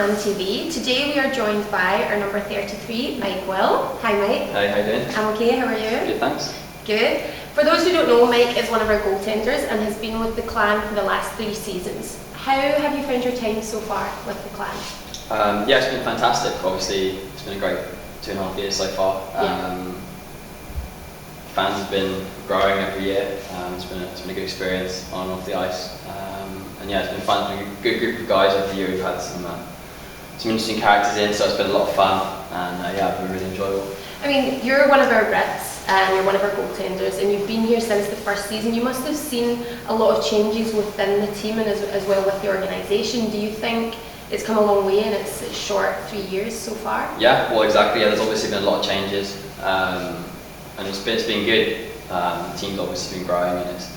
Monaghan TV. Today we are joined by our number 33, Mike Will. Hi Mike. Hi, how you doing? I'm okay, how are you? Good, thanks. Good. For those who don't know, Mike is one of our goaltenders and has been with the clan for the last 3 seasons. How have you found your time so far with the clan? Yeah, it's been fantastic. Obviously, it's been a great 2.5 years so far. Fans have been growing every year. It's been a good experience on and off the ice. And yeah, it's been fun. It's been a good group of guys over the year. We've had some interesting characters in, so it's been a lot of fun. And yeah, it's been really enjoyable. I mean, you're one of our Brits and you're one of our goaltenders, and you've been here since the first season. You must have seen a lot of changes within the team and as well with the organisation. Do you think it's come a long way in its short 3 years so far? Yeah, well, exactly. Yeah, there's obviously been a lot of changes, and it's been good. The team's obviously been growing, and it's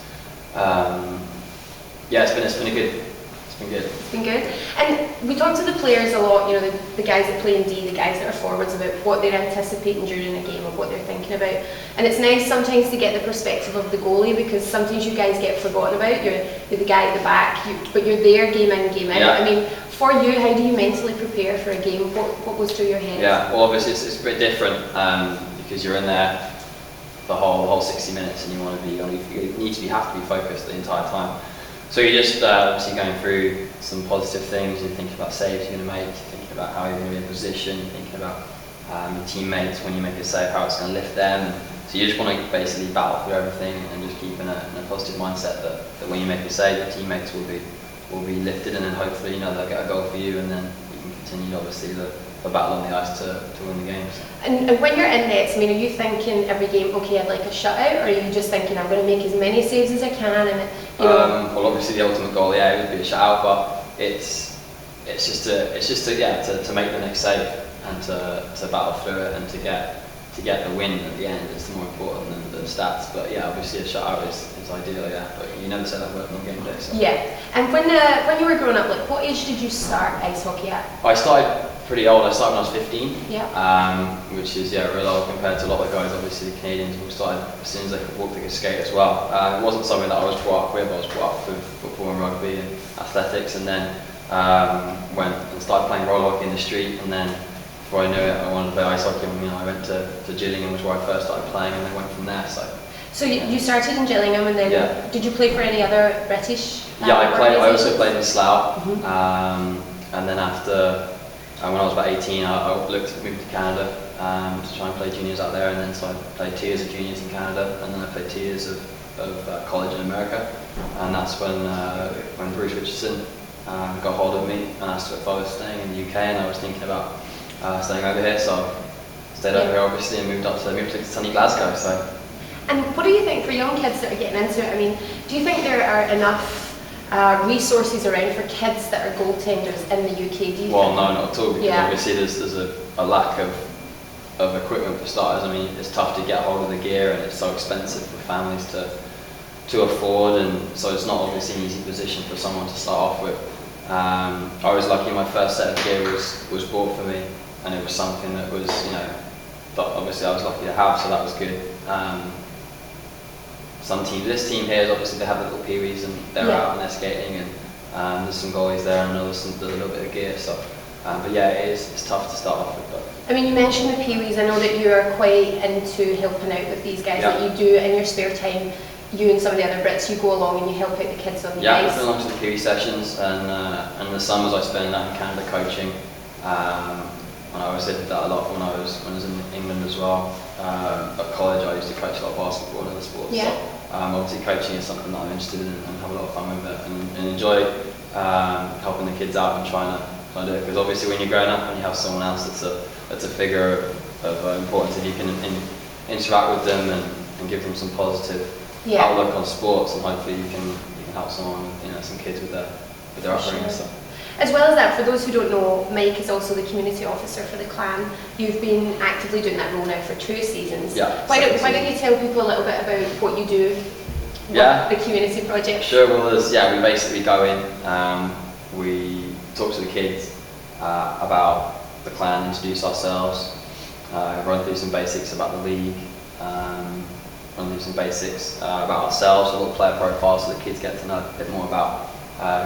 been good. It's been good. And we talk to the players a lot, you know, the guys that play in D, the guys that are forwards, about what they're anticipating during a game, of what they're thinking about. And it's nice sometimes to get the perspective of the goalie, because sometimes you guys get forgotten about. You're the guy at the back, but you're there game in, game out. Yeah. I mean, for you, how do you mentally prepare for a game? What goes through your head? Yeah, well, obviously it's a bit different because you're in there the whole 60 minutes, and you have to be focused the entire time. So you're just obviously going through some positive things. You're thinking about saves you're going to make, you're thinking about how you're going to be in position, you're thinking about your teammates when you make a save, how it's going to lift them. So you just want to basically battle through everything and just keep in a positive mindset that when you make a save, your teammates will be lifted, and then hopefully they'll get a goal for you, and then you can continue obviously the battle on the ice to win the games. And when you're in nets, I mean, are you thinking every game, okay, I'd like a shutout, or are you just thinking I'm going to make as many saves as I can? And well, obviously the ultimate goal, yeah, it would be a shutout, but it's just to make the next save and to battle through it and to get the win at the end is more important than the stats. But yeah, obviously a shutout is ideal, yeah. But you never say that word on game day. So. Yeah. And when you were growing up, like what age did you start ice hockey at? I started pretty old. I started when I was 15. Yeah. Which is real old compared to a lot of the guys. Obviously the Canadians all started as soon as they could walk, they could skate as well. It wasn't something that I was brought up with. I was brought up with football and rugby and athletics, and then went and started playing roller hockey in the street, and then before I knew it, I wanted to play ice hockey. I went to Gillingham, which is where I first started playing, and then went from there. So you started in Gillingham, and then did you play for any other British? Yeah, I also played in Slough, and then after when I was about 18, I looked to move to Canada to try and play juniors out there, and then so I played 2 years of juniors in Canada, and then I played 2 years of college in America, and that's when Bruce Richardson got hold of me and asked if I was staying in the UK, and I was thinking about staying over here, so I stayed over here obviously and moved to sunny Glasgow. So. And what do you think for young kids that are getting into it? I mean, do you think there are enough resources around for kids that are goaltenders in the UK? Well, no, not at all, because obviously there's a lack of equipment for starters. I mean, it's tough to get hold of the gear, and it's so expensive for families to afford, and so it's not obviously an easy position for someone to start off with. I was lucky my first set of gear was bought for me, and it was something that was, that obviously I was lucky to have, so that was good. Some teams, this team here is obviously they have the little peewees and they're out and they're skating, and there's some goalies there, and there's a little bit of gear. So, but yeah, it's tough to start off with. But. I mean, you mentioned the peewees. I know that you are quite into helping out with these guys. That you do in your spare time. You and some of the other Brits, you go along and you help out the kids on the ice. Yeah, I've been along to the peewee sessions, and in the summers I spend out in Canada coaching. And I always did that a lot when I was in England as well. At college I used to coach a lot of basketball and other sports. Yeah. So, obviously coaching is something that I'm interested in and have a lot of fun with it, and enjoy helping the kids out and trying to do it. Because obviously when you're growing up and you have someone else that's a figure of importance, if you can interact with them and give them some positive outlook on sports, and hopefully you can help someone, some kids with their upbringing. Sure. So. As well as that, for those who don't know, Mike is also the community officer for the clan. You've been actively doing that role now for 2 seasons. Yeah. Why don't you tell people a little bit about what you do with the community project? Sure. Well, we basically go in, we talk to the kids about the clan, introduce ourselves, run through some basics about the league, run through some basics about ourselves, a little player profile, so the kids get to know a bit more about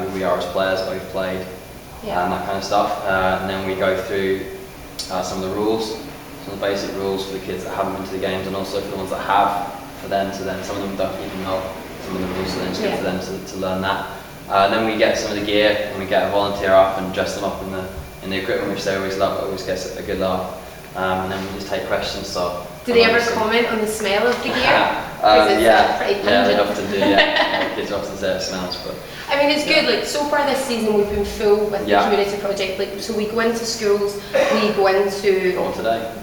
who we are as players, what we've played, Yeah. and that kind of stuff. And then we go through some of the rules, some of the basic rules for the kids that haven't been to the games, and also for the ones that have, for them to then, some of them don't even know some of the rules, so then it's good for them to learn that. Then we get some of the gear, and we get a volunteer up and dress them up in the equipment, which they always love. It always gets a good laugh. And then we just take questions. So do they ever comment on the smell of the gear? Yeah, pretty they often do. Yeah, kids often say it smells, but. I mean, it's good. Like, so far this season, we've been full with the community project. Like, so we go into schools, we go into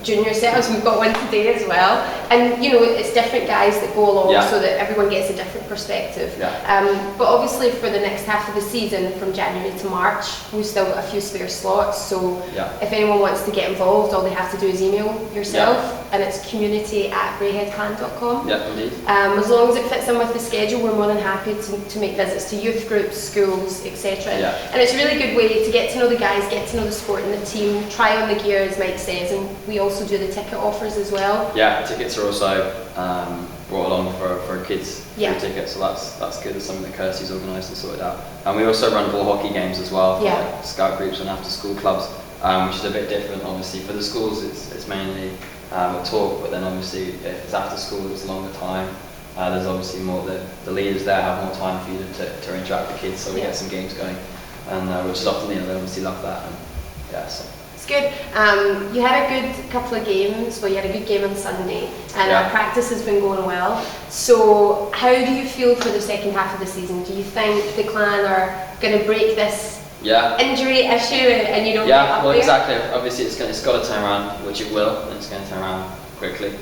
junior setups. We've got one today as well, and you know, it's different guys that go along, so that everyone gets a different perspective. But obviously, for the next half of the season, from January to March, we've still got a few spare slots. So if anyone wants to get involved, all they have to do is email yourself, and it's community@greyheadclan.com. Yeah, indeed. As long as it fits in with the schedule, we're more than happy to make visits to youth groups, schools, etc. And it's a really good way to get to know the guys, get to know the sport and the team, try on the gear as Mike says, and we also do the ticket offers as well. Yeah, tickets are also brought along for kids, free tickets, so that's good. It's something that Kirsty's organised and sorted out. And we also run ball hockey games as well for like scout groups and after school clubs, which is a bit different obviously. For the schools it's mainly a talk, but then obviously if it's after school it's a longer time. There's obviously more, the leaders there have more time for you to interact with kids, so we get some games going, and which is often, you know, they obviously love that, and so. It's good. You had a good couple of games, well you had a good game on Sunday, and our practice has been going well, so how do you feel for the second half of the season? Do you think the clan are going to break this injury issue and you don't get up well there? Exactly, obviously it's got to turn around, which it will, and it's going to turn around quickly.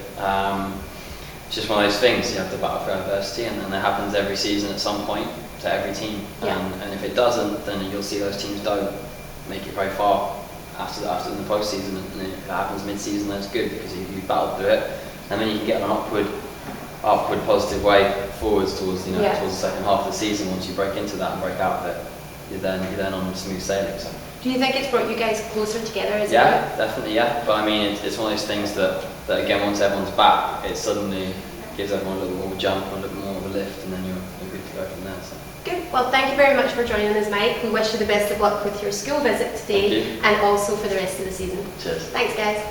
It's just one of those things, you have to battle for adversity, and that happens every season at some point to every team. And if it doesn't, then you'll see those teams don't make it very far after the postseason. And if it happens mid-season, that's good because you've battled through it, and then you can get on an upward positive way forwards towards towards the second half of the season. Once you break into that and break out of it, you're then on smooth sailing. So. Do you think it's brought you guys closer together as well? Yeah, definitely, But I mean, it's one of those things that again, once everyone's back, it suddenly gives everyone a little more jump, a little more of a lift, and then you're good to go from there. So. Good. Well, thank you very much for joining us, Mike. We wish you the best of luck with your school visit today and also for the rest of the season. Cheers. Thanks, guys.